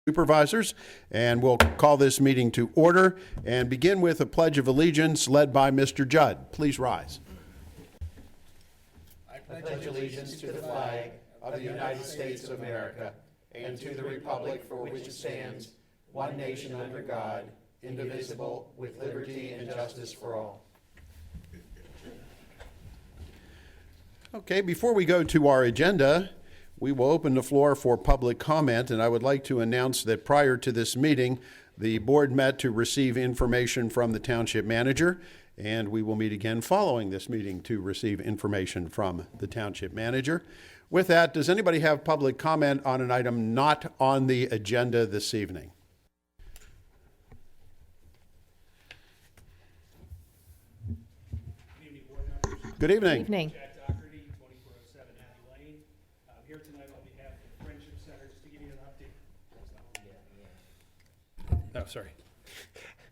Supervisors, and we'll call this meeting to order and begin with a Pledge of Allegiance led by Mr. Judd. Please rise. I pledge allegiance to the flag of the United States of America and to the republic for which it stands, one nation under God, indivisible, with liberty and justice for all. Okay, before we go to our agenda, we will open the floor for public comment, and I would like to announce that prior to this meeting, the board met to receive information from the township manager, and we will meet again following this meeting to receive information from the township manager. With that, does anybody have public comment on an item not on the agenda this evening? Good evening, board members. Good evening. Good evening. Jack Doherty, 2407 Abbey Lane. I'm here tonight on behalf of the Friendship Center just to give you an update. Oh, sorry.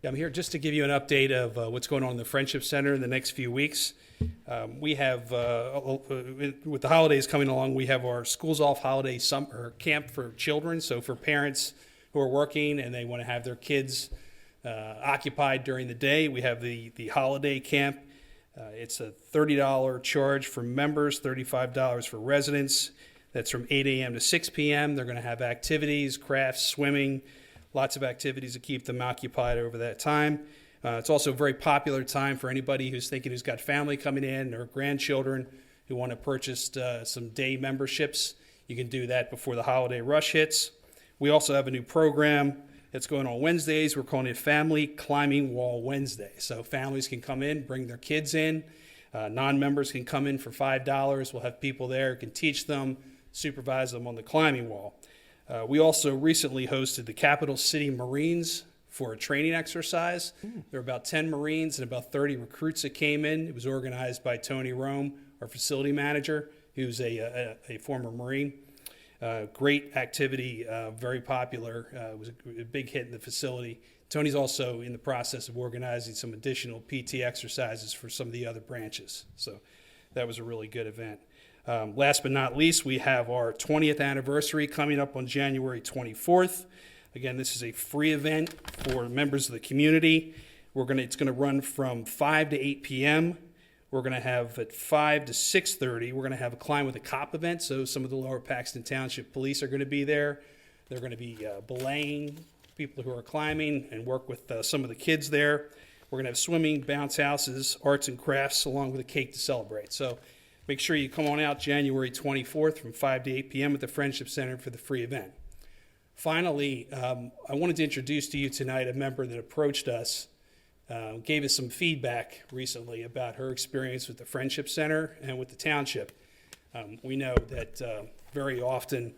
Yeah, I'm here just to give you an update of what's going on in the Friendship Center in the next few weeks. We have, with the holidays coming along, we have our Schools Off Holiday Summer Camp for children. So for parents who are working and they want to have their kids occupied during the day, we have the holiday camp. It's a $30 charge for members, $35 for residents. That's from 8 a.m. to 6 p.m. They're going to have activities, crafts, swimming, lots of activities to keep them occupied over that time. It's also a very popular time for anybody who's got family coming in or grandchildren who want to purchase some day memberships. You can do that before the holiday rush hits. We also have a new program that's going on Wednesdays. We're calling it Family Climbing Wall Wednesday. So families can come in, bring their kids in. Non-members can come in for $5. We'll have people there who can teach them, supervise them on the climbing wall. We also recently hosted the Capital City Marines for a training exercise. There were about 10 Marines and about 30 recruits that came in. It was organized by Tony Rome, our facility manager, who's a former Marine. Great activity, very popular. It was a big hit in the facility. Tony's also in the process of organizing some additional PT exercises for some of the other branches. So that was a really good event. Last but not least, we have our 20th anniversary coming up on January 24th. Again, this is a free event for members of the community. It's going to run from 5 to 8 p.m. We're going to have at 5 to 6:30, we're going to have a Climb with a Cop event. So some of the Lower Paxton Township police are going to be there. They're going to be belaying people who are climbing and work with some of the kids there. We're going to have swimming, bounce houses, arts and crafts, along with a cake to celebrate. So make sure you come on out January 24th from 5 to 8 p.m. at the Friendship Center for the free event. Finally, I wanted to introduce to you tonight a member that approached us, gave us some feedback recently about her experience with the Friendship Center and with the township. We know that very often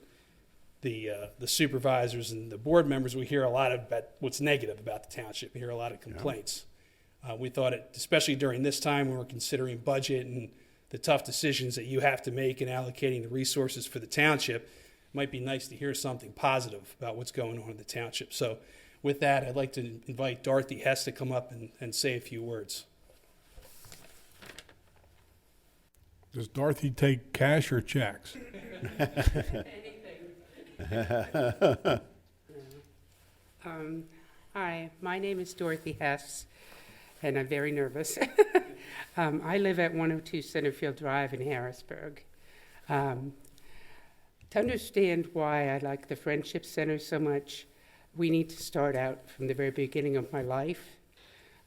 the supervisors and the board members, we hear a lot about what's negative about the township. We hear a lot of complaints. We thought, especially during this time when we're considering budget and the tough decisions that you have to make in allocating the resources for the township, it might be nice to hear something positive about what's going on in the township. So with that, I'd like to invite Dorothy Hess to come up and say a few words. Does Dorothy take cash or checks? Hi, my name is Dorothy Hess, and I'm very nervous. I live at 102 Centerfield Drive in Harrisburg. To understand why I like the Friendship Center so much, we need to start out from the very beginning of my life.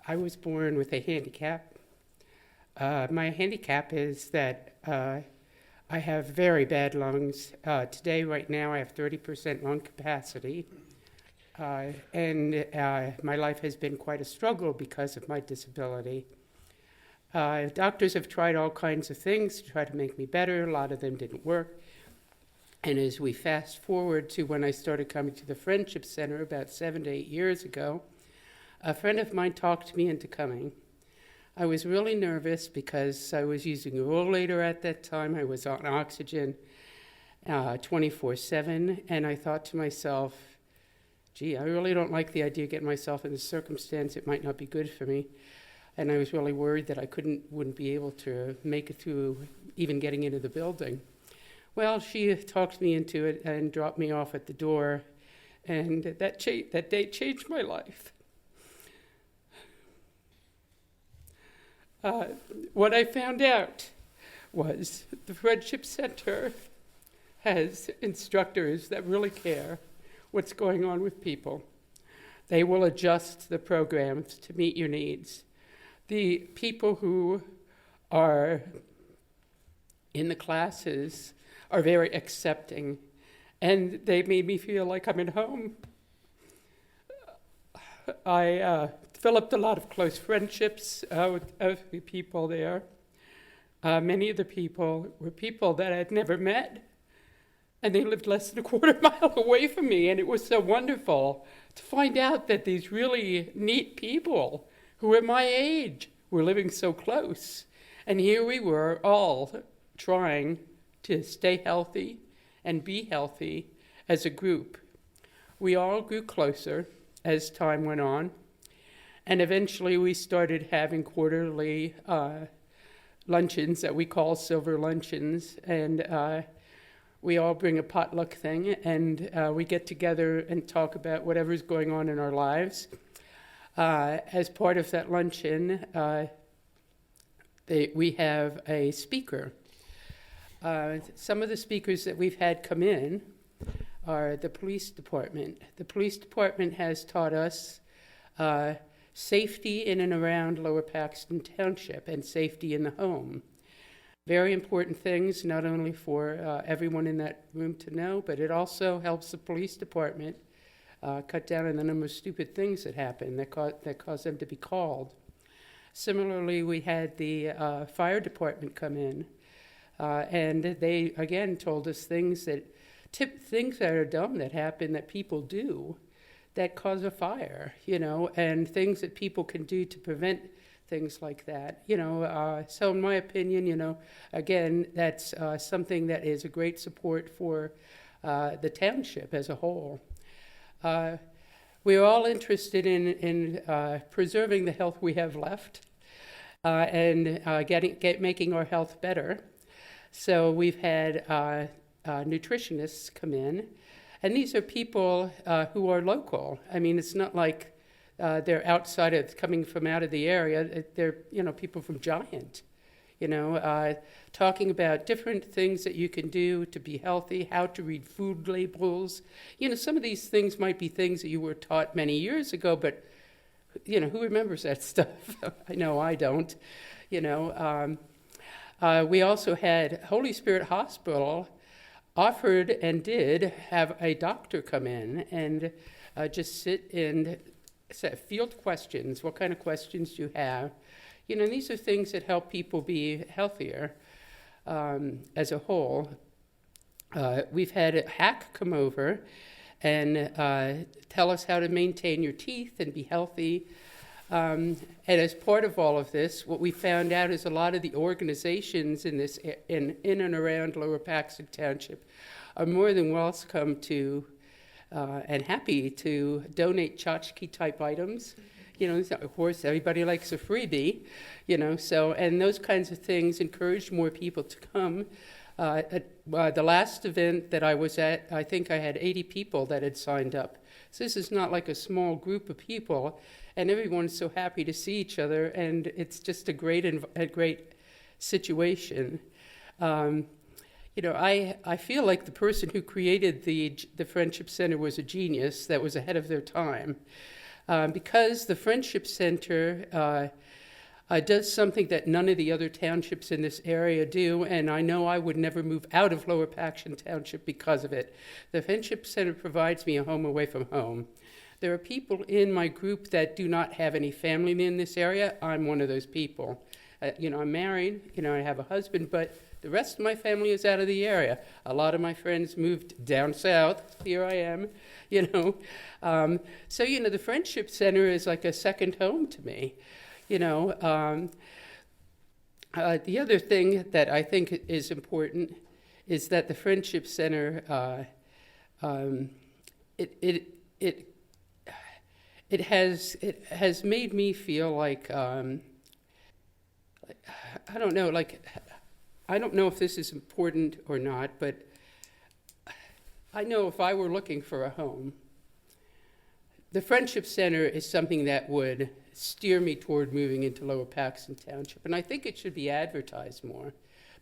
I was born with a handicap. My handicap is that I have very bad lungs. Today, right now, I have 30% lung capacity. And my life has been quite a struggle because of my disability. Doctors have tried all kinds of things to try to make me better. A lot of them didn't work. And as we fast forward to when I started coming to the Friendship Center about 7 to 8 years ago, a friend of mine talked me into coming. I was really nervous because I was using a rollator at that time. I was on oxygen 24/7, and I thought to myself, gee, I really don't like the idea of getting myself in this circumstance. It might not be good for me. And I was really worried that I wouldn't be able to make it through even getting into the building. Well, she talked me into it and dropped me off at the door and that day changed my life. What I found out was the Friendship Center has instructors that really care what's going on with people. They will adjust the programs to meet your needs. The people who are in the classes are very accepting, and they made me feel like I'm at home. I developed a lot of close friendships with the people there. Many of the people were people that I'd never met, and they lived less than a quarter mile away from me, and it was so wonderful to find out that these really neat people who were my age were living so close. And here we were all trying to stay healthy and be healthy as a group. We all grew closer as time went on, and eventually we started having quarterly luncheons that we call silver luncheons, and we all bring a potluck thing, and we get together and talk about whatever's going on in our lives. As part of that luncheon, we have a speaker. Some of the speakers that we've had come in are the police department. The police department has taught us safety in and around Lower Paxton Township and safety in the home. Very important things, not only for everyone in that room to know, but it also helps the police department cut down on the number of stupid things that happen that cause them to be called. Similarly, we had the fire department come in, and they, again, told us things that are dumb that happen that people do that cause a fire, and things that people can do to prevent things like that, so in my opinion, again, that's something that is a great support for the township as a whole. We're all interested in preserving the health we have left and making our health better. So we've had nutritionists come in, and these are people who are local. I mean, it's not like they're coming from out of the area. They're, people from Giant, talking about different things that you can do to be healthy, how to read food labels. Some of these things might be things that you were taught many years ago, but, who remembers that stuff? I know I don't, We also had Holy Spirit Hospital offered and did have a doctor come in and just sit and field questions. What kind of questions do you have? These are things that help people be healthier as a whole. We've had a hack come over and tell us how to maintain your teeth and be healthy. And as part of all of this, what we found out is a lot of the organizations in and around Lower Paxton Township are more than welcome to and happy to donate tchotchke type items. Of course, everybody likes a freebie, and those kinds of things encourage more people to come. At the last event that I was at, I think I had 80 people that had signed up. So this is not like a small group of people, and everyone's so happy to see each other, and it's just a great situation. I feel like the person who created the Friendship Center was a genius that was ahead of their time. Because the Friendship Center does something that none of the other townships in this area do, and I know I would never move out of Lower Paxton Township because of it. The Friendship Center provides me a home away from home. There are people in my group that do not have any family in this area. I'm one of those people. I'm married, I have a husband, but the rest of my family is out of the area. A lot of my friends moved down south. Here I am, So, the Friendship Center is like a second home to me, The other thing that I think is important is that the Friendship Center, it has made me feel like, I don't know, I don't know if this is important or not, but I know if I were looking for a home, the Friendship Center is something that would steer me toward moving into Lower Paxton Township. And I think it should be advertised more,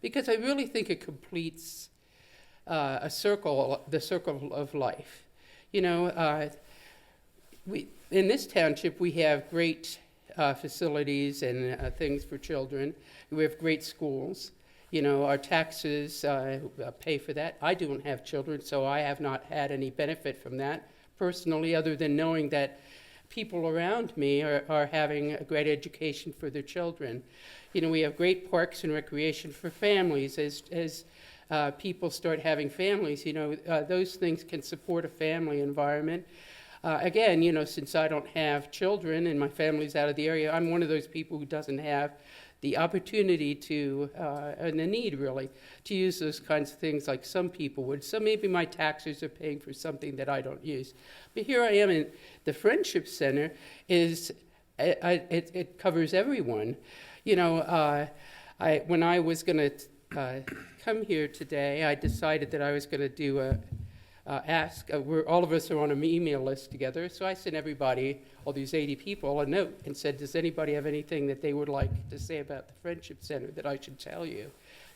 because I really think it completes the circle of life. You know, in this township, we have great facilities and things for children. We have great schools. You know, our taxes pay for that. I don't have children, so I have not had any benefit from that personally, other than knowing that people around me are having a great education for their children. You know, we have great parks and recreation for families. As people start having families, you know, those things can support a family environment. Again, you know, since I don't have children and my family's out of the area, I'm one of those people who doesn't have the opportunity to, and the need really, to use those kinds of things like some people would. So maybe my taxes are paying for something that I don't use. But here I am in the Friendship Center. It covers everyone. You know, when I was going to come here today, I decided that I was going to do all of us are on an email list together, so I sent everybody, all these 80 people, a note and said, does anybody have anything that they would like to say about the Friendship Center that I should tell you?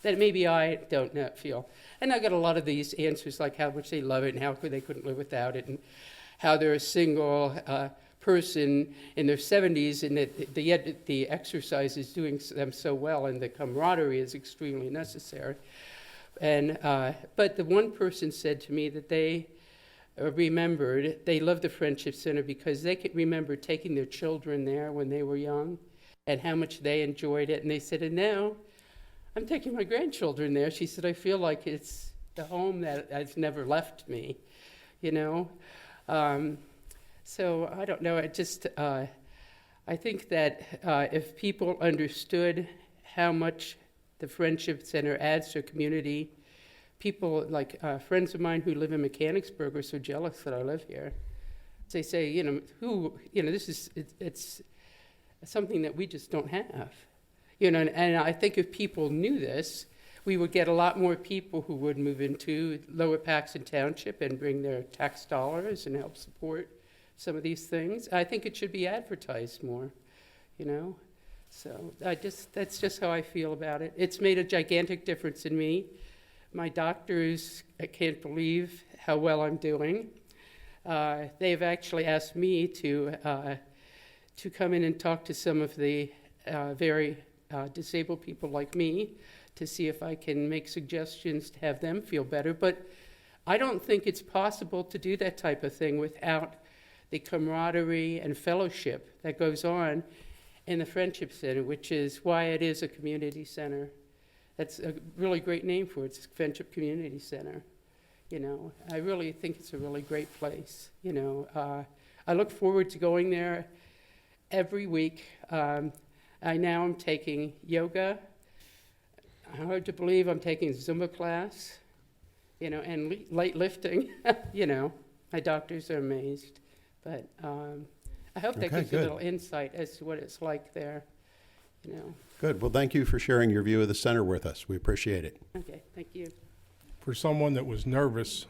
That maybe I don't feel. And I got a lot of these answers, like how much they love it and how they couldn't live without it, and how they're a single person in their 70s, and that yet the exercise is doing them so well, and the camaraderie is extremely necessary. And but the one person said to me that they remembered, they love the Friendship Center because they could remember taking their children there when they were young and how much they enjoyed it. And they said, and now I'm taking my grandchildren there. She said, I feel like it's the home that has never left me, you know. So I don't know, I think that if people understood how much the Friendship Center adds to a community, people like friends of mine who live in Mechanicsburg are so jealous that I live here. They say, you know, it's something that we just don't have. You know, and I think if people knew this, we would get a lot more people who would move into Lower Paxton Township and bring their tax dollars and help support some of these things. I think it should be advertised more, you know. So that's just how I feel about it. It's made a gigantic difference in me. My doctors, I can't believe how well I'm doing. They've actually asked me to come in and talk to some of the very disabled people like me to see if I can make suggestions to have them feel better. But I don't think it's possible to do that type of thing without the camaraderie and fellowship that goes on in the Friendship Center, which is why it is a community center. That's a really great name for it. It's Friendship Community Center. You know, I really think it's a really great place. You know, I look forward to going there every week. I now am taking yoga. Hard to believe I'm taking Zumba class, you know, and light lifting. You know, my doctors are amazed. But I hope that gives you a little insight as to what it's like there, you know. Good. Well, thank you for sharing your view of the center with us. We appreciate it. Okay, thank you. For someone that was nervous,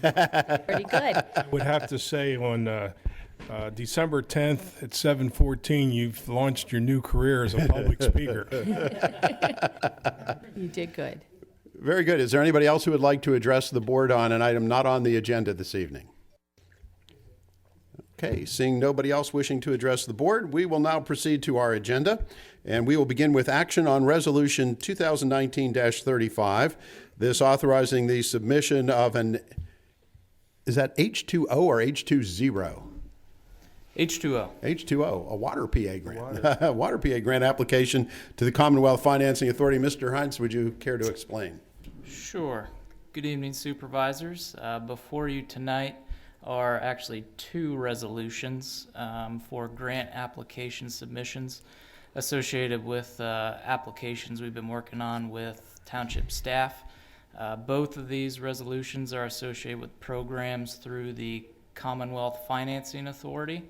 Pretty good. I would have to say on December 10th at 7:14, you've launched your new career as a public speaker. You did good. Very good. Is there anybody else who would like to address the board on an item not on the agenda this evening? Okay, seeing nobody else wishing to address the board, we will now proceed to our agenda, and we will begin with action on Resolution 2019-35, this authorizing the submission of an, is that H2O or H20? H2O. H2O, a water PA grant. Water PA grant application to the Commonwealth Financing Authority. Mr. Heinz, would you care to explain? Sure. Good evening, supervisors. Before you tonight are actually two resolutions for grant application submissions associated with applications we've been working on with township staff. Both of these resolutions are associated with programs through the Commonwealth Financing Authority.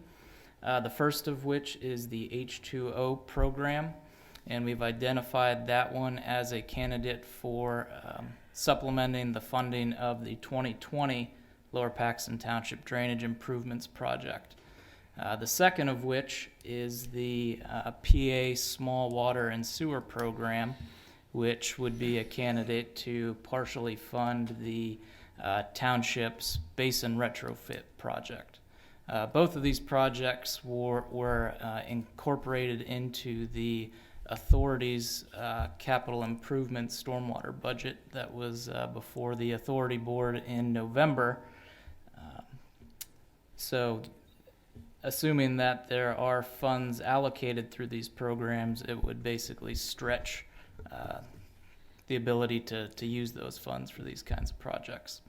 The first of which is the H2O program, and we've identified that one as a candidate for supplementing the funding of the 2020 Lower Paxton Township Drainage Improvements Project. The second of which is the PA Small Water and Sewer Program, which would be a candidate to partially fund the township's basin retrofit project. Both of these projects were incorporated into the authority's capital improvement stormwater budget that was before the authority board in November. So assuming that there are funds allocated through these programs, it would basically stretch the ability to use those funds for these kinds of projects.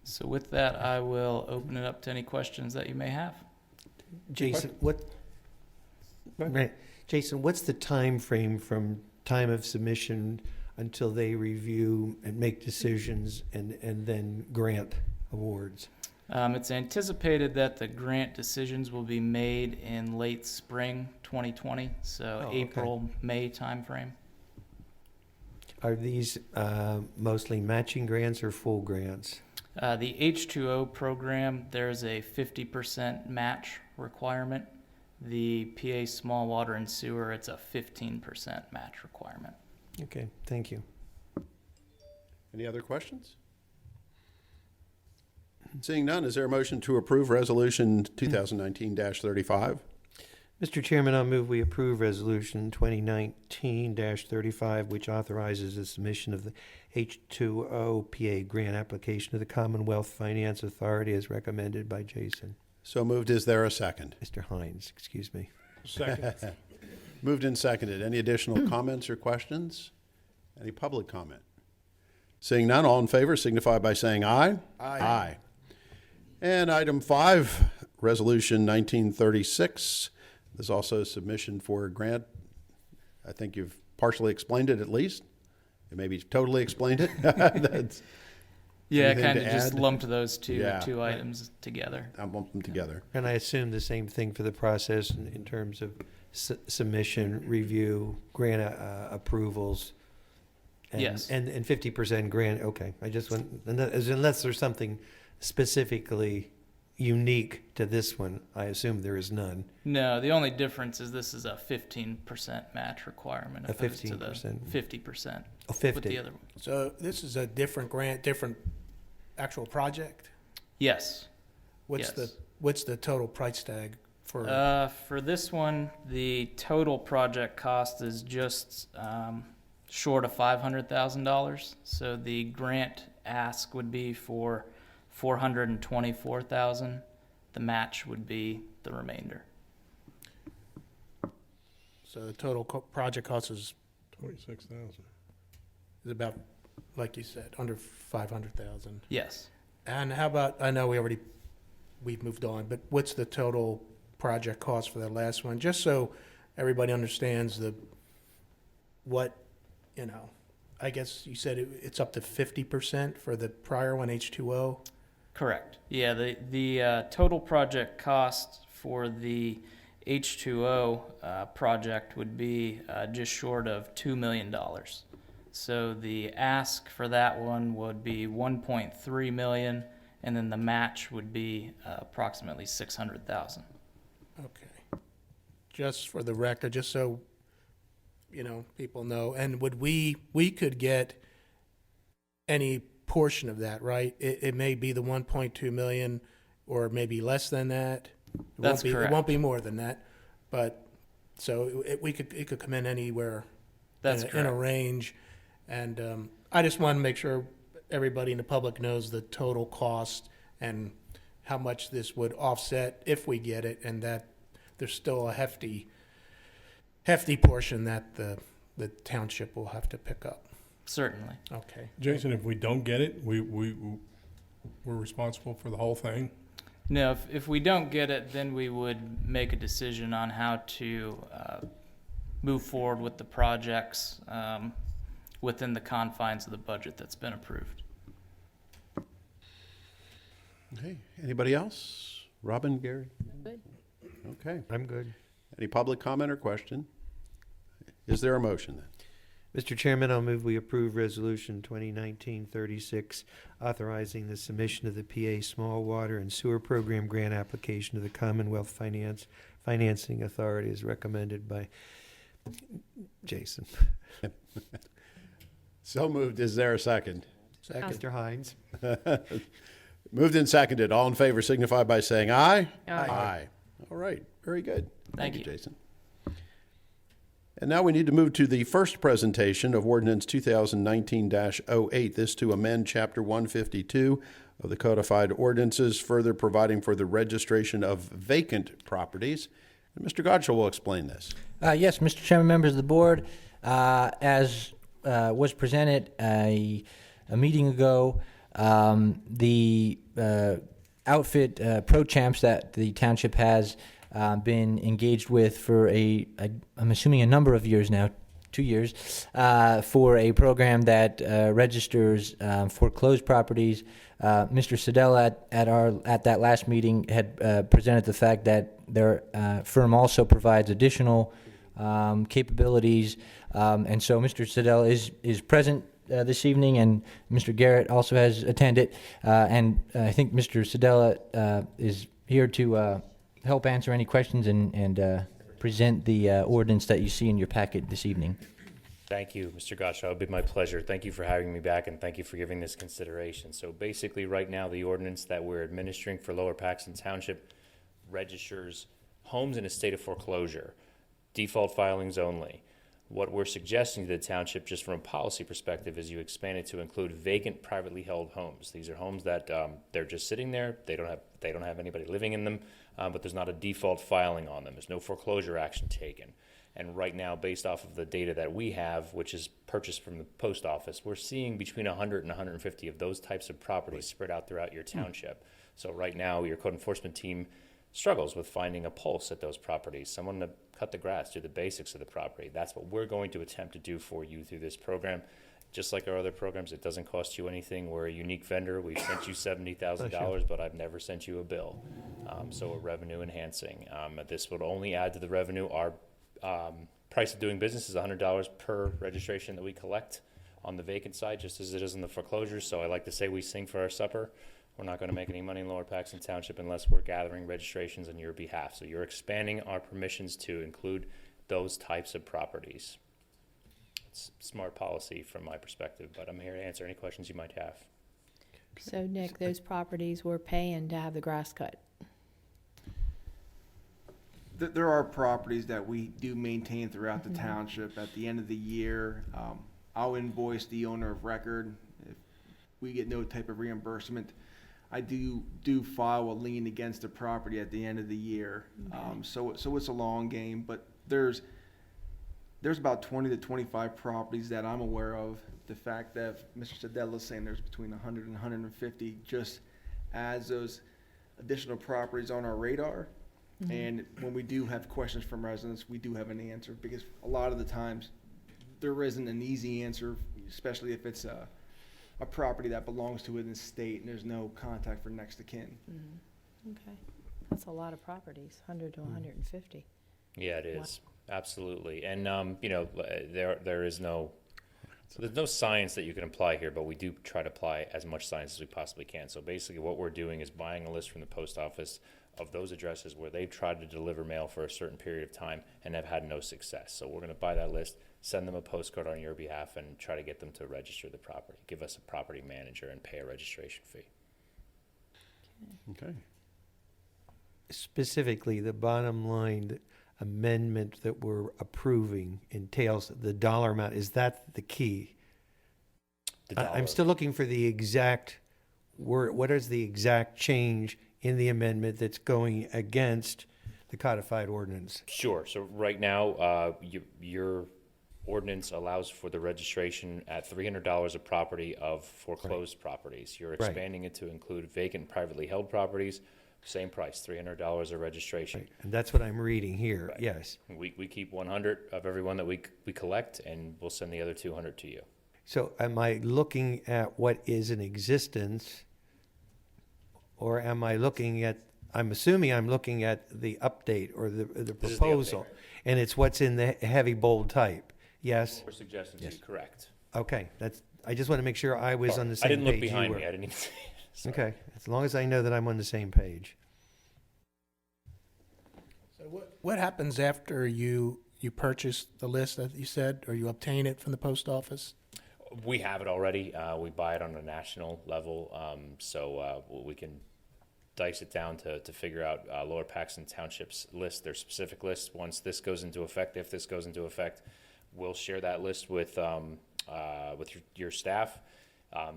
So with that, I will open it up to any questions that you may have. Jason, Jason, what's the time frame from time of submission until they review and make decisions and then grant awards? It's anticipated that the grant decisions will be made in late spring 2020, so Oh, okay. April, May timeframe. Are these mostly matching grants or full grants? The H2O program, there's a 50% match requirement. The PA Small Water and Sewer, it's a 15% match requirement. Okay, thank you. Any other questions? Seeing none, is there a motion to approve Resolution 2019-35? Mr. Chairman, I'll move we approve Resolution 2019-35, which authorizes the submission of the H2O PA grant application to the Commonwealth Finance Authority as recommended by Jason. So moved. Is there a second? Mr. Hines, excuse me. Second. Moved and seconded. Any additional comments or questions? Any public comment? Seeing none, all in favor signify by saying aye. Aye. And item 5, Resolution 1936. There's also a submission for a grant. I think you've partially explained it at least. You maybe totally explained it. That's, Yeah, Anything kind of to just add? lumped those two Yeah. items together. I'll lump them together. And I assume the same thing for the process in terms of submission, review, grant approvals. And, Yes. And 50% grant, okay. I just want, unless there's something specifically unique to this one, I assume there is none. No, the only difference is this is a 15% match requirement A opposed to the 15%. 50% Oh, with 50. the other one. So this is a different grant, different actual project? Yes. What's Yes. the total price tag for? For this one, the total project cost is just short of $500,000. So the grant ask would be for $424,000. The match would be the remainder. So the total project cost is 26,000. about, like you said, under 500,000. Yes. And how about, I know we've moved on, but what's the total project cost for that last one? Just so everybody understands I guess you said it's up to 50% for the prior one, H2O? Correct. Yeah, the total project cost for the H2O project would be just short of $2 million. So the ask for that one would be $1.3 million, and then the match would be approximately $600,000. Okay. Just for the record, just so, people know, and we could get any portion of that, right? It may be the 1.2 million or maybe less than that. That's correct. It won't be more than that, but so it could come in anywhere That's in a correct. range. And I just want to make sure everybody in the public knows the total cost and how much this would offset if we get it, and that there's still a hefty portion that the township will have to pick up. Certainly. Okay. Jason, if we don't get it, we're responsible for the whole thing? No, if we don't get it, then we would make a decision on how to move forward with the projects within the confines of the budget that's been approved. Okay. Anybody else? Robin, Gary? Good. Okay. I'm good. Any public comment or question? Is there a motion then? Mr. Chairman, I'll move we approve Resolution 2019-36, authorizing the submission of the PA Small Water and Sewer Program grant application to the Commonwealth Financing Authority as recommended by Jason. So moved. Is there a second? Mr. Hines. Moved and seconded. All in favor signify by saying aye. Aye. All right. Very good. Thank you. Jason. And now we need to move to the first presentation of Ordinance 2019-08. This to amend Chapter 152 of the Codified Ordinances, further providing for the registration of vacant properties. And Mr. Godshall will explain this. Yes, Mr. Chairman, members of the board, as was presented a meeting ago, the outfit Pro Champs that the township has been engaged with for I'm assuming a number of years now, 2 years, for a program that registers foreclosed properties. Mr. Siddell at that last meeting had presented the fact that their firm also provides additional capabilities, and so Mr. Siddell is present this evening, and Mr. Garrett also has attended, and I think Mr. Siddell is here to help answer any questions and present the ordinance that you see in your packet this evening. Thank you, Mr. Gottschall. It would be my pleasure. Thank you for having me back, and thank you for giving this consideration. So basically, right now, the ordinance that we're administering for Lower Paxton Township registers homes in a state of foreclosure, default filings only. What we're suggesting to the township, just from a policy perspective, is you expand it to include vacant, privately held homes. These are homes that they're just sitting there. They don't have anybody living in them, but there's not a default filing on them. There's no foreclosure action taken. And right now, based off of the data that we have, which is purchased from the post office, we're seeing between 100 and 150 of those types of properties spread out throughout your township. So right now, your code enforcement team struggles with finding a pulse at those properties, someone to cut the grass, do the basics of the property. That's what we're going to attempt to do for you through this program. Just like our other programs, it doesn't cost you anything. We're a unique vendor. We've sent you $70,000, but I've never sent you a bill. So we're revenue enhancing. This would only add to the revenue. Our price of doing business is $100 per registration that we collect on the vacant side, just as it is in the foreclosures. So I like to say we sing for our supper. We're not going to make any money in Lower Paxton Township unless we're gathering registrations on your behalf. So you're expanding our permissions to include those types of properties. It's smart policy from my perspective, but I'm here to answer any questions you might have. So Nick, those properties we're paying to have the grass cut. There are properties that we do maintain throughout the township. At the end of the year, I'll invoice the owner of record. If we get no type of reimbursement, I do file a lien against the property at the end of the year. Okay. So it's a long game, but there's about 20 to 25 properties that I'm aware of. The fact that Mr. Siddell is saying there's between 100 and 150 just as those additional properties on our radar. Mm-hmm. And when we do have questions from residents, we do have an answer, because a lot of the times there isn't an easy answer, especially if it's a property that belongs to an estate and there's no contact for next of kin. Mm-hmm. Okay. That's a lot of properties, 100 to 150. Yeah, it is. Absolutely. And, there's no science that you can apply here, but we do try to apply as much science as we possibly can. So basically what we're doing is buying a list from the post office of those addresses where they've tried to deliver mail for a certain period of time and have had no success. So we're going to buy that list, send them a postcard on your behalf, and try to get them to register the property. Give us a property manager and pay a registration fee. Okay. Specifically, the bottom line amendment that we're approving entails the dollar amount. Is that the key? I'm still looking for the exact word. What is the exact change in the amendment that's going against the codified ordinance? Sure. So right now, your ordinance allows for the registration at $300 a property of foreclosed properties. You're expanding it to include vacant, privately held properties. Same price, $300 a registration. Right. And that's what I'm reading here. Right. Yes. We keep 100 of everyone that we collect, and we'll send the other 200 to you. So am I looking at what is in existence, or am I looking at, I'm assuming I'm looking at the update or the proposal, and it's what's in the heavy bold type. Yes? We're suggesting to you, correct. Okay, I just want to make sure I was on the same I page didn't look you behind were. me, I didn't even see it. Sorry. Okay, as long as I know that I'm on the same page. So what happens after you purchase the list that you said, or you obtain it from the post office? We have it already. We buy it on a national level, so we can dice it down to figure out Lower Paxton Township's list, their specific list. Once this goes into effect, if this goes into effect, we'll share that list with your staff.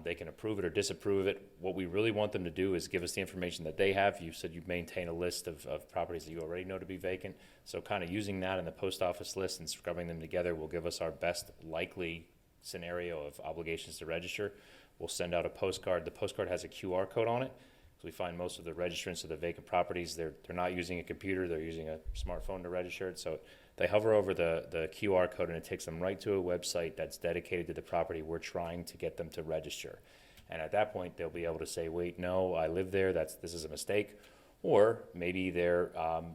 They can approve it or disapprove it. What we really want them to do is give us the information that they have. You said you maintain a list of properties that you already know to be vacant. So kind of using that in the post office list and scrubbing them together will give us our best likely scenario of obligations to register. We'll send out a postcard. The postcard has a QR code on it. So we find most of the registrants of the vacant properties, they're not using a computer, they're using a smartphone to register it. So they hover over the QR code and it takes them right to a website that's dedicated to the property we're trying to get them to register. And at that point, they'll be able to say, wait, no, I live there, this is a mistake. Or maybe they're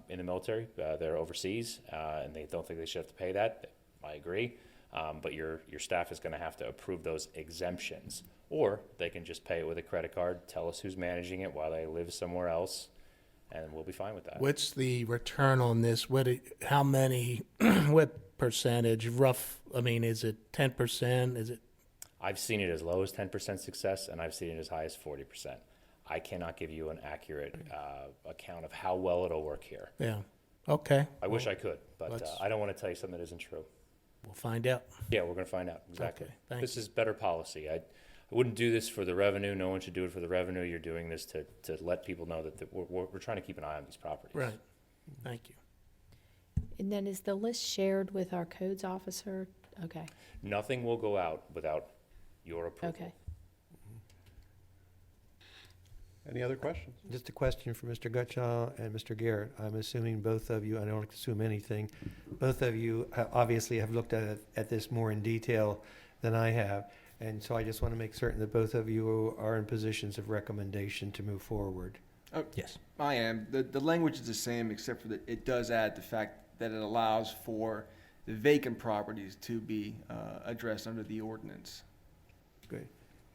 in the military, they're overseas, and they don't think they should have to pay that. I agree. But your staff is going to have to approve those exemptions. Or they can just pay it with a credit card, tell us who's managing it while they live somewhere else, and we'll be fine with that. What's the return on this? How many, what percentage, rough, I mean, is it 10%? Is it? I've seen it as low as 10% success, and I've seen it as high as 40%. I cannot give you an accurate account of how well it'll work here. Yeah, okay. I wish I could, but I don't want to tell you something that isn't true. We'll find out. Yeah, we're going to find out. Exactly. Okay, thank This is better policy. I wouldn't do this for the revenue. No one should do it for the revenue. You're doing this to let people know that we're trying to keep an eye on these properties. Right, thank you. And then is the list shared with our codes officer? Okay, Nothing will go out without your approval. okay. Any other questions? Just a question for Mr. Gutschall and Mr. Garrett. I'm assuming both of you, I don't assume anything, both of you obviously have looked at this more in detail than I have. And so I just want to make certain that both of you are in positions of recommendation to move forward. Yes. I am. The language is the same, except for that it does add the fact that it allows for the vacant properties to be addressed under the ordinance. Good.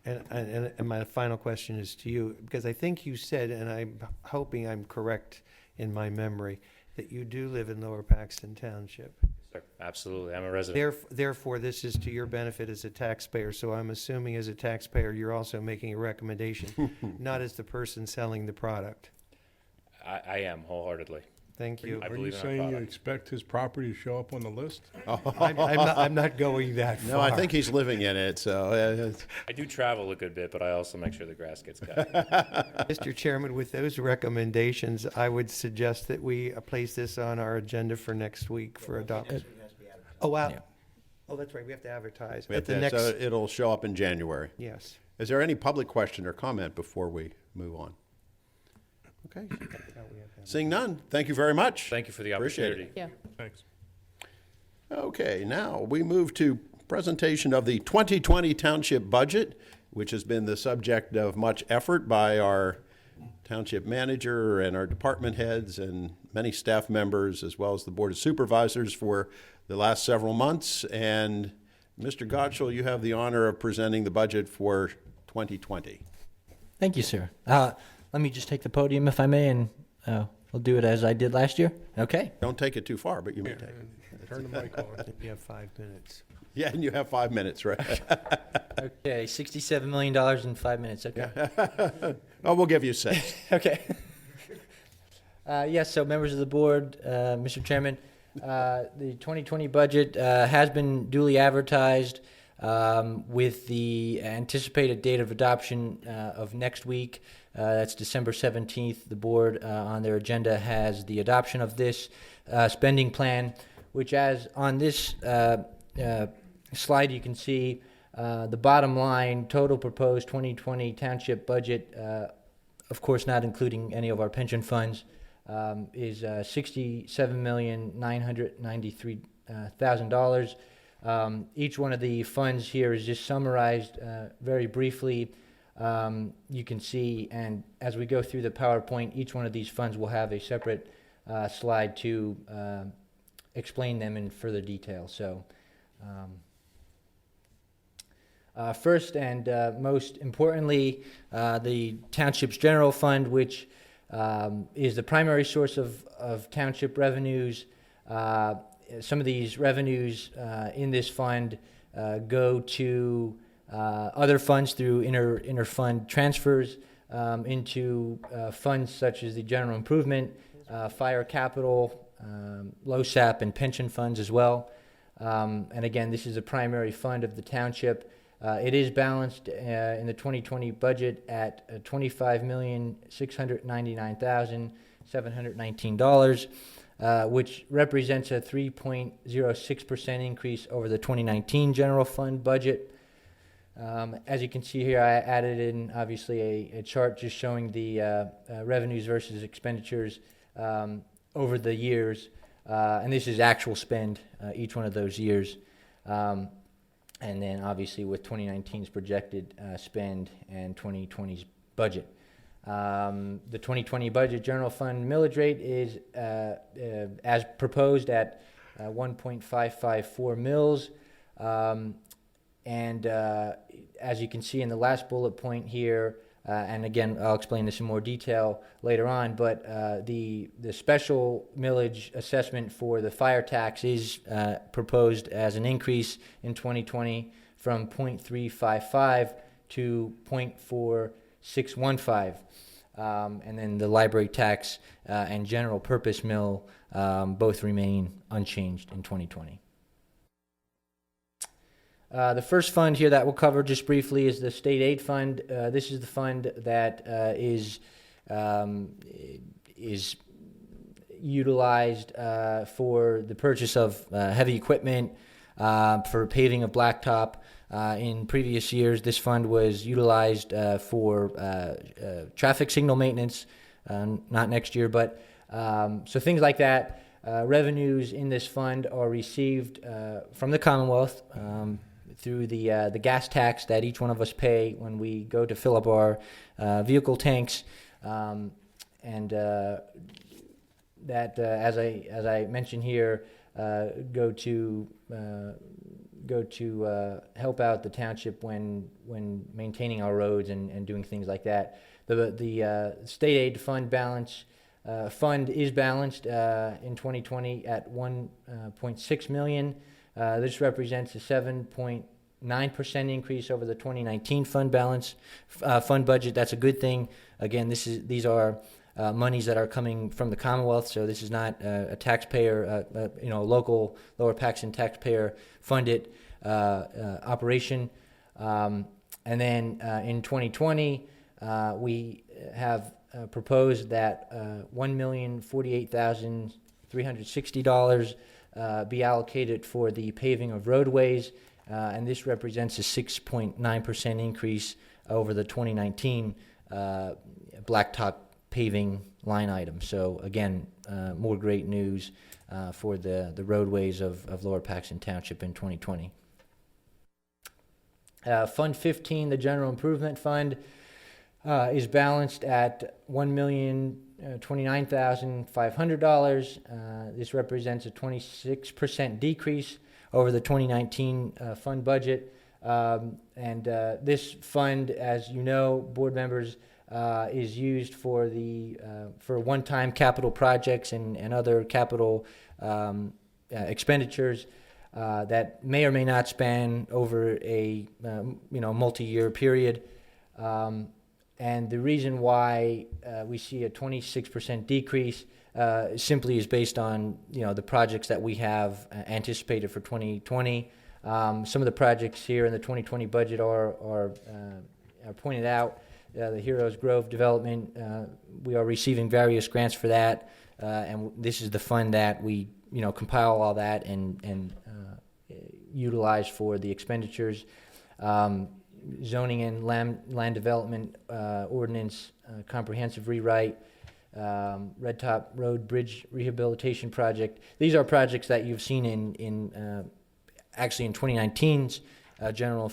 And my final question is to you, because I think you said, and I'm hoping I'm correct in my memory, that you do live in Lower Paxton Township. Sir, absolutely. I'm a resident. Therefore, this is to your benefit as a taxpayer. So I'm assuming as a taxpayer, you're also making a recommendation, not as the person selling the product. I am wholeheartedly. Thank you. I Are you believe in our saying you product. expect his property to show up on the list? I'm not going that far. No, I think he's living in it, so. I do travel a good bit, but I also make sure the grass gets cut. Mr. Chairman, with those recommendations, I would suggest that we place this on our agenda for next week for adoption. Oh, wow. Yeah. Oh, that's right. We have to advertise. We have At the to- next, So it'll show up in January. yes. Is there any public question or comment before we move on? Okay. Seeing none, thank you very much. Thank you for the Appreciate opportunity. Yeah. Thanks. Okay, now we move to presentation of the 2020 township budget, which has been the subject of much effort by our township manager and our department heads and many staff members, as well as the Board of Supervisors for the last several months. And Mr. Gottschall, you have the honor of presenting the budget for 2020. Thank you, sir. Let me just take the podium if I may, and we'll do it as I did last year. Okay. Don't take it too far, but you may take it. Turn the mic on. You have 5 minutes. Yeah, and you have 5 minutes, right? Okay, $67 million in 5 minutes. Okay. Oh, we'll give you 6. Okay. Yes, so members of the board, Mr. Chairman, the 2020 budget has been duly advertised with the anticipated date of adoption of next week. That's December 17th. The board on their agenda has the adoption of this spending plan, which as on this slide you can see, the bottom line, total proposed 2020 township budget, of course not including any of our pension funds, is $67,993,000. Each one of the funds here is just summarized very briefly. You can see, and as we go through the PowerPoint, each one of these funds will have a separate slide to explain them in further detail. So First and most importantly, the Township's General Fund, which is the primary source of township revenues. Some of these revenues in this fund go to other funds through inter-fund transfers into funds such as the general improvement, fire capital, LoSAP, and pension funds as well. And again, this is a primary fund of the township. It is balanced in the 2020 budget at $25,699,719, which represents a 3.06% increase over the 2019 general fund budget. As you can see here, I added in obviously a chart just showing the revenues versus expenditures over the years, and this is actual spend each one of those years. And then obviously with 2019's projected spend and 2020's budget. The 2020 budget general fund millage rate is as proposed at 1.554 mils. And as you can see in the last bullet point here, and again, I'll explain this in more detail later on, but the special millage assessment for the fire tax is proposed as an increase in 2020 from 0.355 to 0.4615. And then the library tax and general purpose mill both remain unchanged in 2020. The first fund here that we'll cover just briefly is the state aid fund. This is the fund that is utilized for the purchase of heavy equipment for paving of blacktop. In previous years, this fund was utilized for traffic signal maintenance, not next year, but so things like that. Revenues in this fund are received from the Commonwealth through the gas tax that each one of us pay when we go to fill up our vehicle tanks, and that, as I mentioned here, go to help out the township when maintaining our roads and doing things like that. The state aid fund balance. Fund is balanced in 2020 at $1.6 million. This represents a 7.9% increase over the 2019 fund balance, fund budget. That's a good thing. Again, these are monies that are coming from the Commonwealth, so this is not a taxpayer, local Lower Paxton taxpayer funded operation. And then in 2020, we have proposed that $1,048,360 be allocated for the paving of roadways, and this represents a 6.9% increase over the 2019 blacktop paving line item. So again, more great news for the roadways of Lower Paxton Township in 2020. Fund 15, the General Improvement Fund, is balanced at $1,029,500. This represents a 26% decrease over the 2019 fund budget. And this fund, as you know, board members, is used for for one-time capital projects and other capital expenditures that may or may not span over a multi-year period. And the reason why we see a 26% decrease simply is based on the projects that we have anticipated for 2020. Some of the projects here in the 2020 budget are pointed out. The Heroes Grove development, we are receiving various grants for that, and this is the fund that we compile all that and utilize for the expenditures. Zoning and land development ordinance, comprehensive rewrite, Red Top Road Bridge rehabilitation project. These are projects that you've seen in 2019's general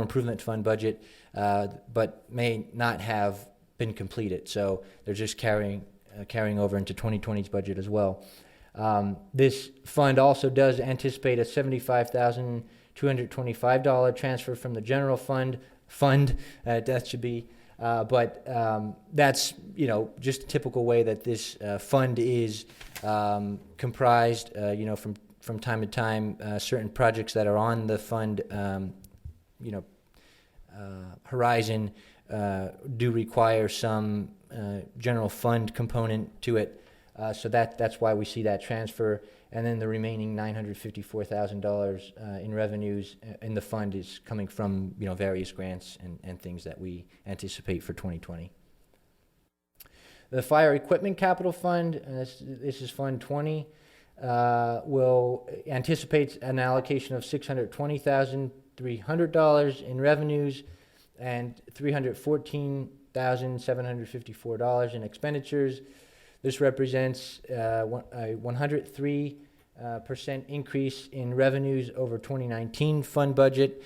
improvement fund budget, but may not have been completed. So they're just carrying over into 2020's budget as well. This fund also does anticipate a $75,225 transfer from the general fund. That should be, but that's just a typical way that this fund is comprised. From time to time, certain projects that are on the fund, horizon, do require some general fund component to it. So that's why we see that transfer. And then the remaining $954,000 in revenues in the fund is coming from various grants and things that we anticipate for 2020. The Fire Equipment Capital Fund, this is Fund 20, will anticipate an allocation of $620,300 in revenues and $314,754 in expenditures. This represents a 103% increase in revenues over 2019 fund budget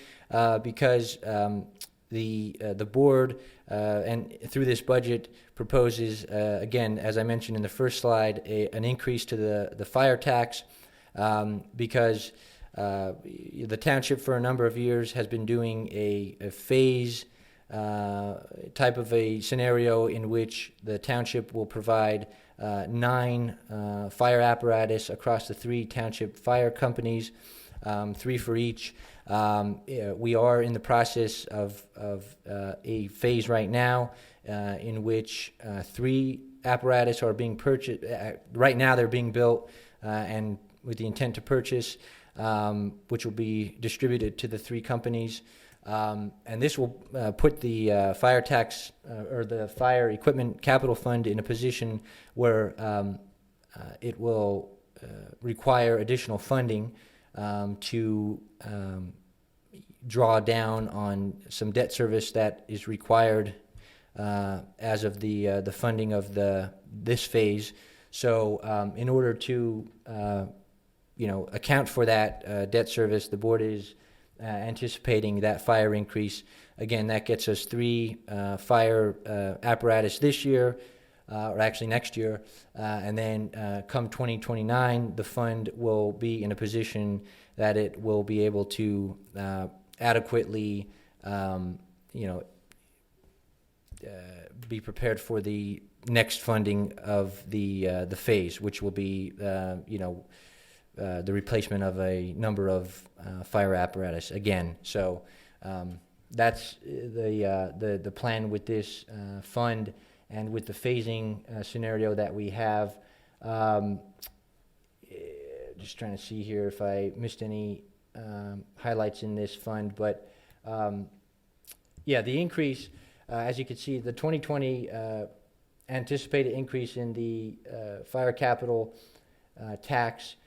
because the board and through this budget proposes, again, as I mentioned in the first slide, an increase to the fire tax because the township for a number of years has been doing a phase type of a scenario in which the township will provide 9 fire apparatus across the 3 township fire companies, 3 for each. We are in the process of a phase right now in which 3 apparatus are being purchased. Right now they're being built and with the intent to purchase, which will be distributed to the 3 companies. And this will put the fire tax or the Fire Equipment Capital Fund in a position where it will require additional funding to draw down on some debt service that is required as of the funding of this phase. So in order to account for that debt service, the board is anticipating that fire increase. Again, that gets us 3 fire apparatus this year, or actually next year, and then come 2029, the fund will be in a position that it will be able to adequately, be prepared for the next funding of the phase, which will be, the replacement of a number of fire apparatus again. So that's the plan with this fund and with the phasing scenario that we have. Just trying to see here if I missed any highlights in this fund, but the increase, as you can see, the 2020 anticipated increase in the fire capital tax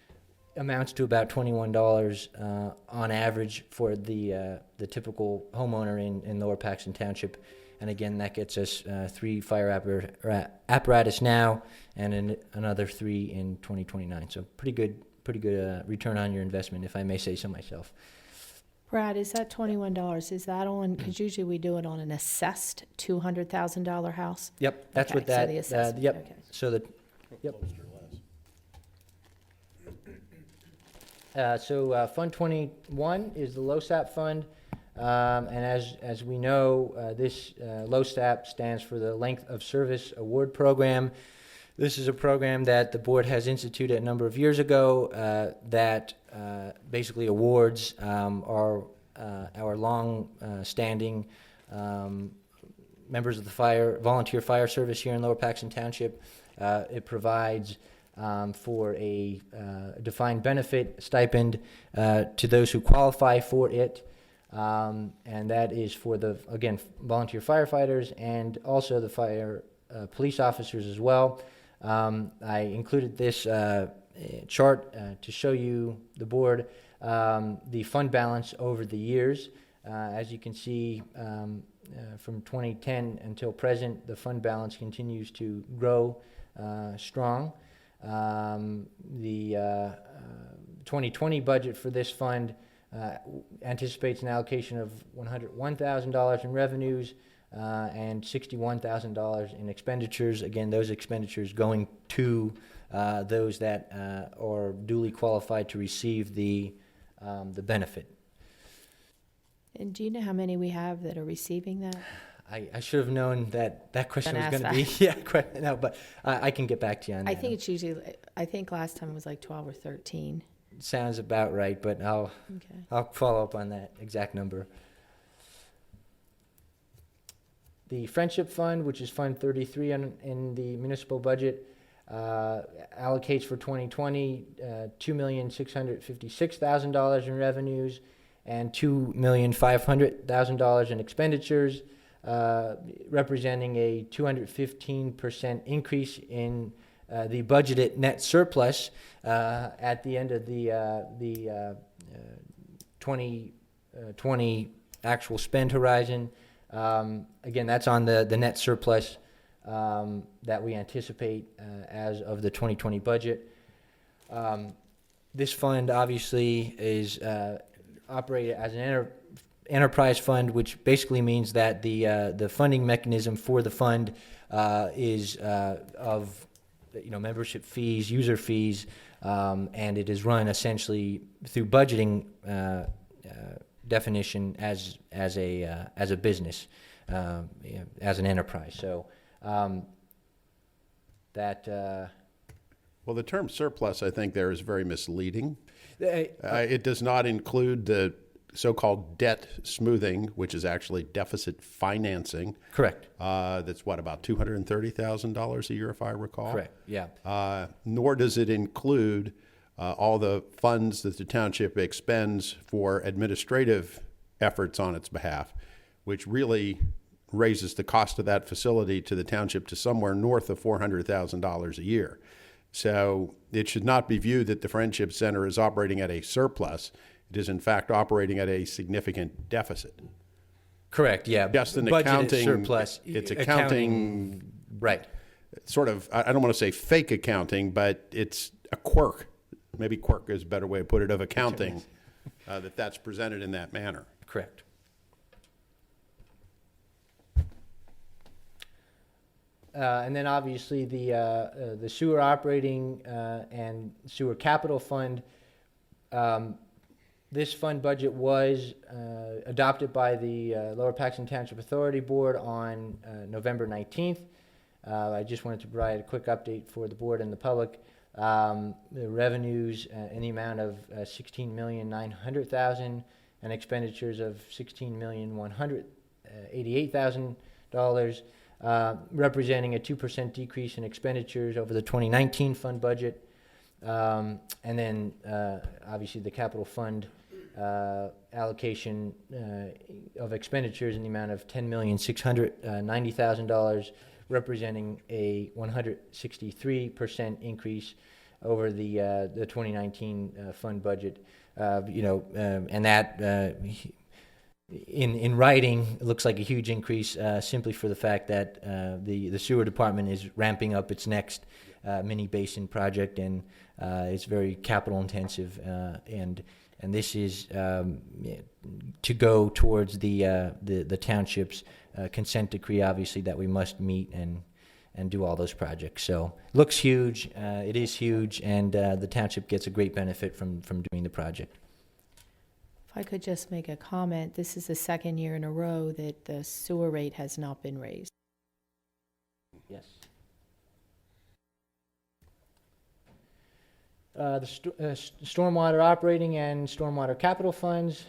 amounts to about $21 on average for the typical homeowner in Lower Paxton Township. And again, that gets us 3 fire apparatus now and another 3 in 2029. So pretty good return on your investment, if I may say so myself. Brad, is that $21? Is that on, because usually we do it on an assessed $200,000 house? Yep, that's what So that, the assessment, yep. okay. So Fund 21 is the LoSAP fund, and as we know, this LoSAP stands for the Length of Service Award Program. This is a program that the board has instituted a number of years ago that basically awards our long-standing members of the volunteer fire service here in Lower Paxton Township. It provides for a defined benefit stipend to those who qualify for it, and that is for again, volunteer firefighters and also the fire police officers as well. I included this chart to show you, the board, the fund balance over the years. As you can see, from 2010 until present, the fund balance continues to grow strong. The 2020 budget for this fund anticipates an allocation of $101,000 in revenues, and $61,000 in expenditures. Again, those expenditures going to those that are duly qualified to receive the benefit. And do you know how many we have that are receiving that? I should have known that question was Gonna going to ask be, no, but I can get back to you on that. I think it's usually, I think last time it was like 12 or 13. Sounds about right, but I'll follow up on that exact number. The Friendship Fund, which is Fund 33 in the municipal budget, allocates for 2020 $2,656,000 in revenues and $2,500,000 in expenditures, representing a 215% increase in the budgeted net surplus at the end of the 2020 actual spend horizon. Again, that's on the net surplus that we anticipate as of the 2020 budget. This fund obviously is operated as an enterprise fund, which basically means that the funding mechanism for the fund is of membership fees, user fees, and it is run essentially through budgeting definition as a business, as an enterprise. So Well, the term surplus, I think, there is very misleading. It does not include the so-called debt smoothing, which is actually deficit financing. Correct. That's what, about $230,000 a year, if I recall? Correct, yeah. Nor does it include all the funds that the township expends for administrative efforts on its behalf, which really raises the cost of that facility to the township to somewhere north of $400,000 a year. So it should not be viewed that the Friendship Center is operating at a surplus. It is, in fact, operating at a significant deficit. Correct, yeah. Just an Budgeted accounting surplus. It's accounting, right. Sort of, I don't want to say fake accounting, but it's a quirk. Maybe quirk is a better way to put it, of accounting, that's presented in that manner. Correct. And then obviously the sewer operating and sewer capital fund. This fund budget was adopted by the Lower Paxton Township Authority Board on November 19th. I just wanted to provide a quick update for the board and the public. The revenues in the amount of $16,900,000 and expenditures of $16,188,000, representing a 2% decrease in expenditures over the 2019 fund budget. And then obviously the capital fund allocation of expenditures in the amount of $10,690,000, representing a 163% increase over the 2019 fund budget. And that in writing, it looks like a huge increase simply for the fact that the sewer department is ramping up its next mini basin project, and it's very capital intensive, and this is to go towards the township's consent decree, obviously, that we must meet and do all those projects. So looks huge. It is huge, and the township gets a great benefit from doing the project. If I could just make a comment, this is the second year in a row that the sewer rate has not been raised. Yes. The stormwater operating and stormwater capital funds.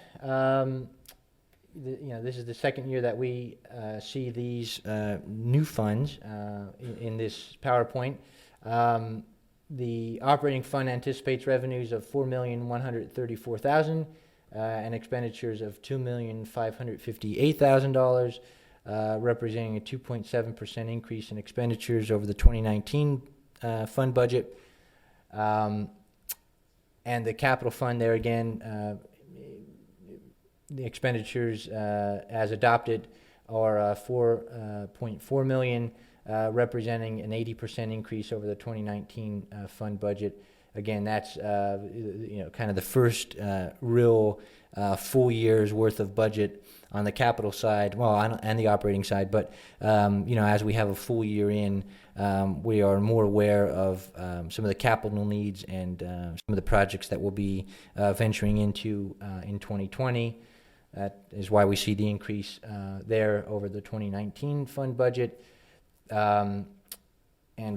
This is the second year that we see these new funds in this PowerPoint. The operating fund anticipates revenues of $4,134,000 and expenditures of $2,558,000, representing a 2.7% increase in expenditures over the 2019 fund budget. And the capital fund there again, the expenditures as adopted are $4.4 million, representing an 80% increase over the 2019 fund budget. again, that's kind of the first real full year's worth of budget on the capital side, and the operating side. But as we have a full year in, we are more aware of some of the capital needs and some of the projects that we'll be venturing into in 2020. That is why we see the increase there over the 2019 fund budget. And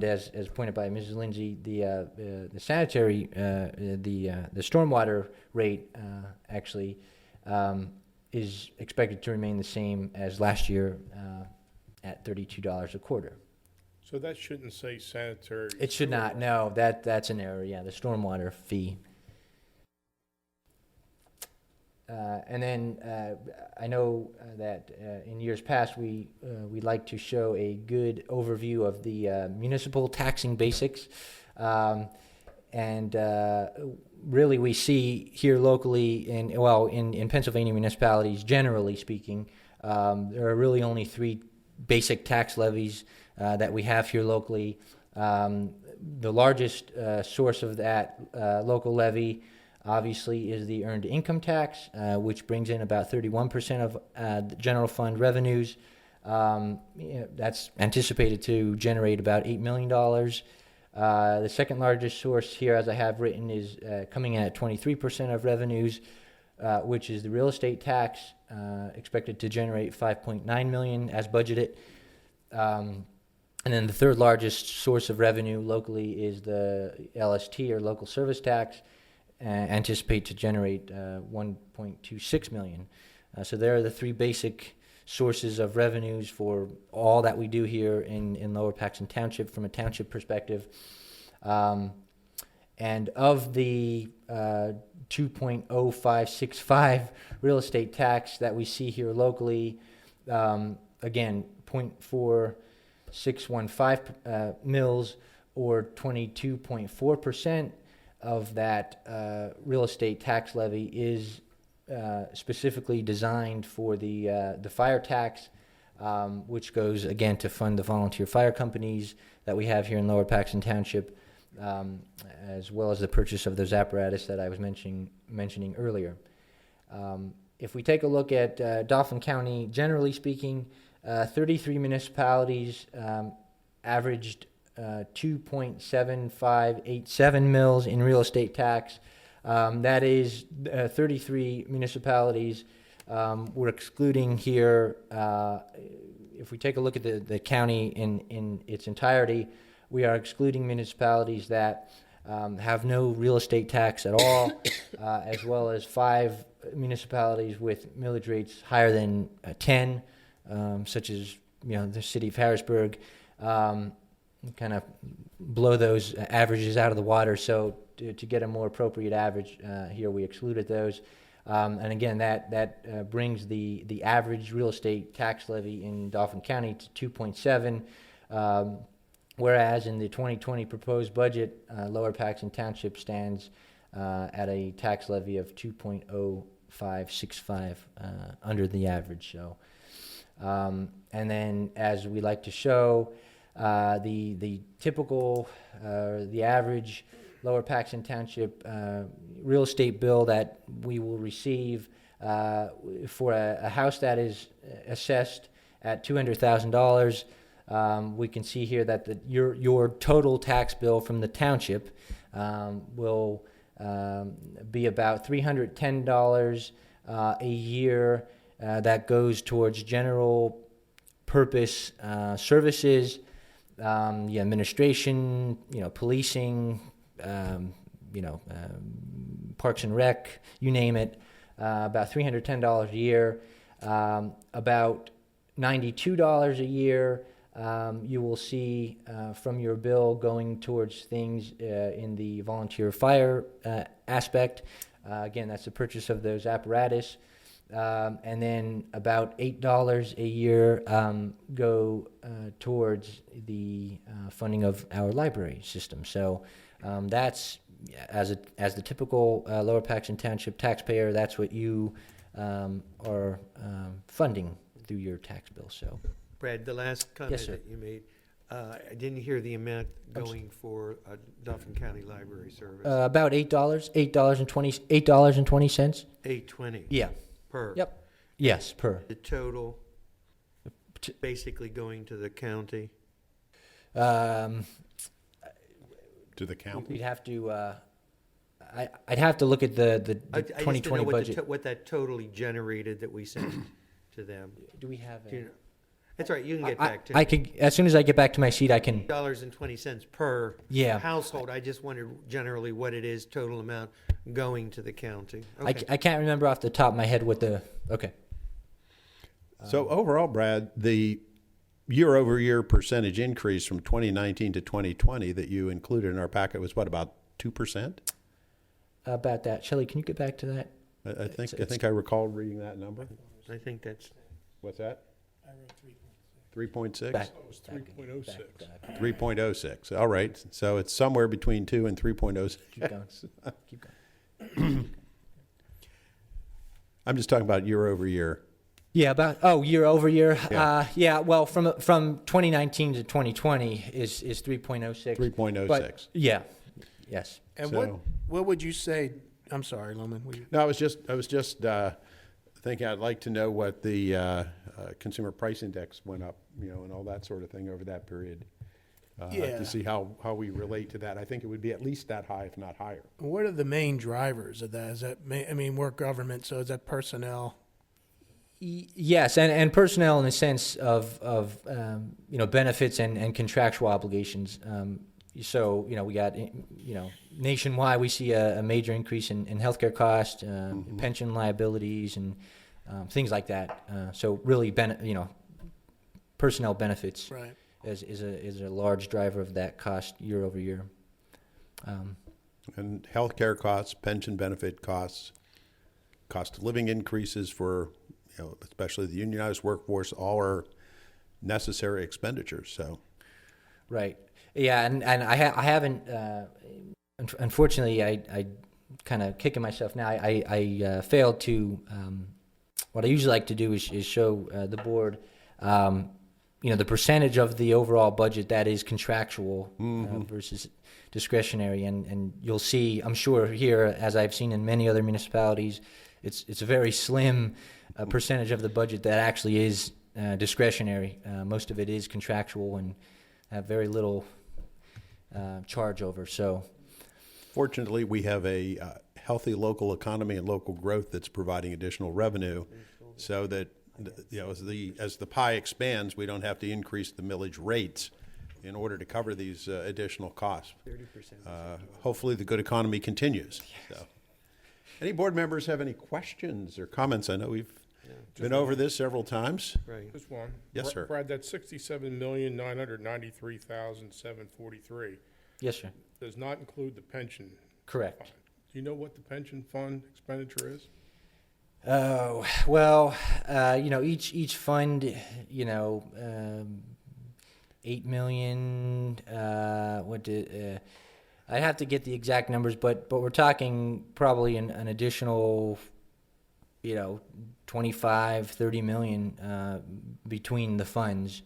as pointed by Mrs. Lindsay, the sanitary, the stormwater rate actually is expected to remain the same as last year at $32 a quarter. So that shouldn't say sanitary. It should not. No, that's an error. Yeah, the stormwater fee. And then I know that in years past we'd like to show a good overview of the municipal taxing basics, and really we see here locally in Pennsylvania municipalities, generally speaking, there are really only three basic tax levies that we have here locally. The largest source of that local levy obviously is the earned income tax, which brings in about 31% of the general fund revenues. That's anticipated to generate about $8 million. The second largest source here, as I have written, is coming in at 23% of revenues, which is the real estate tax, expected to generate $5.9 million as budgeted. And then the third largest source of revenue locally is the LST, or local service tax, anticipate to generate $1.26 million. So there are the three basic sources of revenues for all that we do here in Lower Paxton Township from a township perspective. And of the 2.0565 real estate tax that we see here locally, again, 0.4615 mils, or 22.4%, of that real estate tax levy is specifically designed for the fire tax, which goes again to fund the volunteer fire companies that we have here in Lower Paxton Township, as well as the purchase of those apparatus that I was mentioning earlier. If we take a look at Dauphin County, generally speaking, 33 municipalities averaged 2.7587 mils in real estate tax. That is 33 municipalities. We're excluding here, if we take a look at the county in its entirety, we are excluding municipalities that have no real estate tax at all, as well as 5 municipalities with millage rates higher than 10, such as the city of Harrisburg. Kind of blow those averages out of the water. So to get a more appropriate average, here we excluded those. And again, that brings the average real estate tax levy in Dauphin County to 2.7, whereas in the 2020 proposed budget, Lower Paxton Township stands at a tax levy of 2.0565 under the average. So, and then as we like to show, the typical, the average Lower Paxton Township real estate bill that we will receive for a house that is assessed at $200,000. We can see here that your total tax bill from the township will be about $310 a year. That goes towards general purpose services. The administration, policing, Parks and Rec, you name it, about $310 a year. About $92 a year you will see from your bill going towards things in the volunteer fire aspect. Again, that's the purchase of those apparatus. And then about $8 a year go towards the funding of our library system. So that's, as the typical Lower Paxton Township taxpayer, that's what you are funding through your tax bill. So, Brad, the last comment Yes, sir. that you made, I didn't hear the amount going for Dauphin County Library Service. About $8.20. $8.20 Yeah. per. Yep. Yes, per. The total, basically going to the county. Um, To the county? We'd have to. I'd have to look at the I just didn't 2020 know budget. what that totally generated that we sent to them. Do we have? Do you know? That's all right. You can get I, back to I could, as soon as I get back to my seat, I can. $8.20 per Yeah. household. I just wondered generally what it is, total amount going to the county. Okay. I can't remember off the top of my head what the. Okay. So overall, Brad, the year-over-year percentage increase from 2019 to 2020 that you included in our packet was what, about 2%? About that, Shelley, can you get back to that? I think I recall reading that number. I think that's. What's that? I wrote 3.6? Back. It was 3.06. 3.06. All right. So it's somewhere between 2 and 3.06. Keep going. Keep going. I'm just talking about year over year. Yeah, year over year. Yeah. Well, from 2019 to 2020 is 3.06. 3.06. But, yeah. Yes. And So- what would you say? I'm sorry, Loman. No, I was just thinking I'd like to know what the consumer price index went up, and all that sort of thing over that period. Yeah. To see how we relate to that. I think it would be at least that high, if not higher. What are the main drivers of that? Is that we're government, so is that personnel? Yes, and personnel in the sense of benefits and contractual obligations. So we got nationwide we see a major increase in healthcare costs, pension liabilities, and things like that. So really, personnel benefits Right. is a large driver of that cost year over year. And healthcare costs, pension benefit costs, cost of living increases for, especially the unionized workforce, all are necessary expenditures. So, Right. Yeah, and I haven't. Unfortunately, I kind of kicking myself now. I failed to. What I usually like to do is show the board, the percentage of the overall budget that is contractual versus discretionary, and you'll see. I'm sure here, as I've seen in many other municipalities, it's a very slim percentage of the budget that actually is discretionary. Most of it is contractual and have very little charge over. So, fortunately, we have a healthy local economy and local growth that's providing additional revenue, so that as the pie expands, we don't have to increase the millage rates in order to cover these additional costs. 30%. Hopefully, the good economy continues. Yes. So, any board members have any questions or comments? I know we've been over this several times. Right. Just one. Yes, sir. Brad, that's $67,993,743 yes, sir. does not include the pension Correct. fund. Do you know what the pension fund expenditure is? Oh well, each fund, $8 million. I'd have to get the exact numbers, but we're talking probably an additional, 25-30 million between the funds.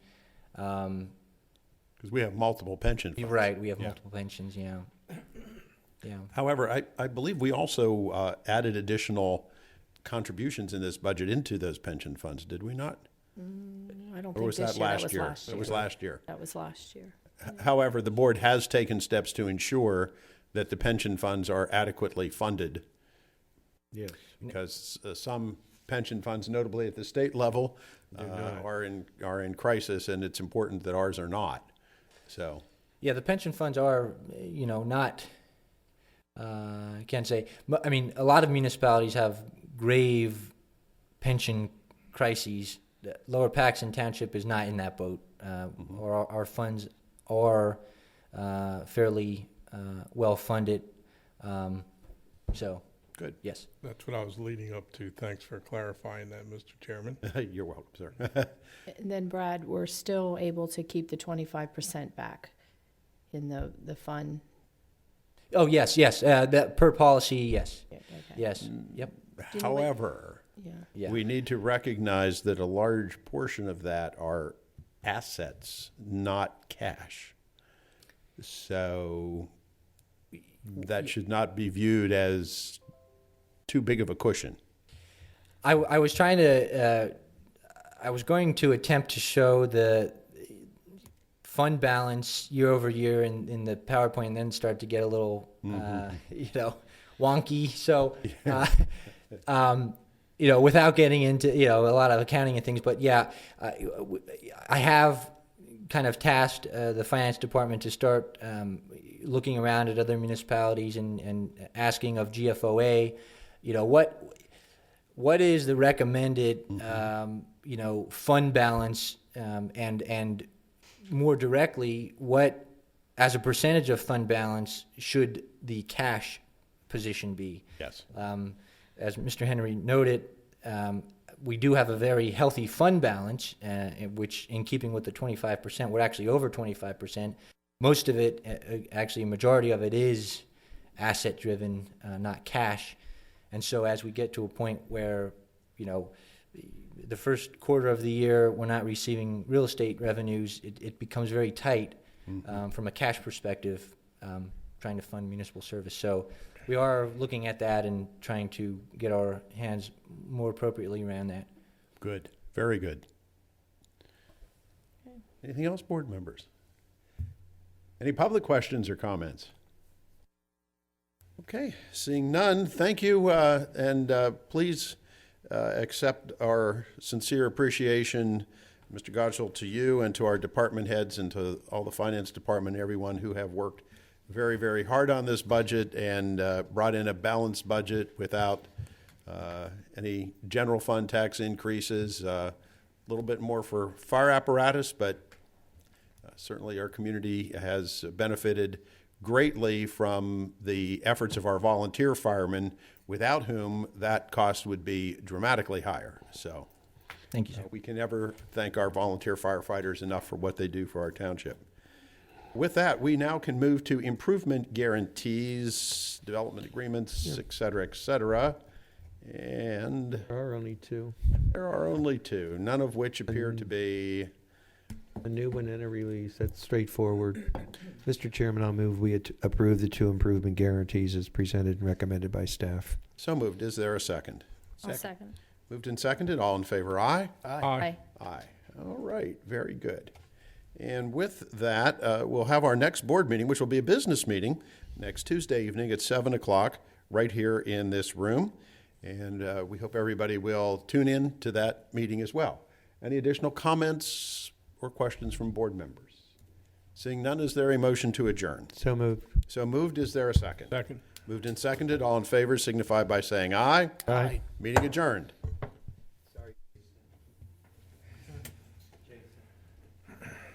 Because we have multiple pension funds. Right, we have multiple pensions. Yeah. However, I believe we also added additional contributions in this budget into those pension funds, did we not? I don't Or think was this that year. last year? Last year. It was last year. That was last year. However, the board has taken steps to ensure that the pension funds are adequately funded, Yes. because some pension funds, notably at the state level, are in crisis, and it's important that ours are not. So, Yeah, the pension funds are, not. I can't say. I mean, a lot of municipalities have grave pension crises. Lower Paxton Township is not in that boat. Or our funds are fairly well funded. So, good. yes. That's what I was leading up to. Thanks for clarifying that, Mr. Chairman. You're welcome, sir. And then, Brad, we're still able to keep the 25% back in the fund. Oh, yes. That per policy, yes. Yeah, okay. Yes. Yep. know what- However, Yeah. Yeah. we need to recognize that a large portion of that are assets, not cash. So that should not be viewed as too big of a cushion. I was trying to, I was going to attempt to show the fund balance year over year in the PowerPoint, and then start to get a little, wonky. So, without getting into, a lot of accounting and things, but yeah, I have kind of tasked the finance department to start looking around at other municipalities and asking of GFOA, what is the recommended, fund balance, and more directly, what, as a percentage of fund balance, should the cash position be? Yes. As Mr. Henry noted, we do have a very healthy fund balance, which, in keeping with the 25%, we're actually over 25%. Most of it, actually a majority of it, is asset-driven, not cash. And so as we get to a point where, the first quarter of the year we're not receiving real estate revenues, it becomes very tight from a cash perspective, trying to fund municipal service. So we are looking at that and trying to get our hands more appropriately around that. Good. Very good. Anything else, board members? Any public questions or comments? Okay, seeing none, thank you, and please accept our sincere appreciation, Mr. Gottschall, to you and to our department heads and to all the finance department, everyone who have worked very, very hard on this budget and brought in a balanced budget without any general fund tax increases. A little bit more for fire apparatus, but certainly our community has benefited greatly from the efforts of our volunteer firemen, without whom that cost would be dramatically higher. So Thank you, sir. we can never thank our volunteer firefighters enough for what they do for our township. With that, we now can move to improvement guarantees, development agreements, et cetera, et cetera. And There are only two. there are only two, none of which appear to be. A new one and a release. That's straightforward. Mr. Chairman, I'll move we approve the two improvement guarantees as presented and recommended by staff. So moved. Is there a second? I'll second. Moved and seconded. All in favor, aye? Aye. Aye. All right, very good. And with that, we'll have our next board meeting, which will be a business meeting, next Tuesday evening at 7 o'clock, right here in this room. And we hope everybody will tune in to that meeting as well. Any additional comments or questions from board members? Seeing none, is there a motion to adjourn? So moved. So moved. Is there a second? Second. Moved and seconded. All in favor signify by saying aye. Aye. Meeting adjourned.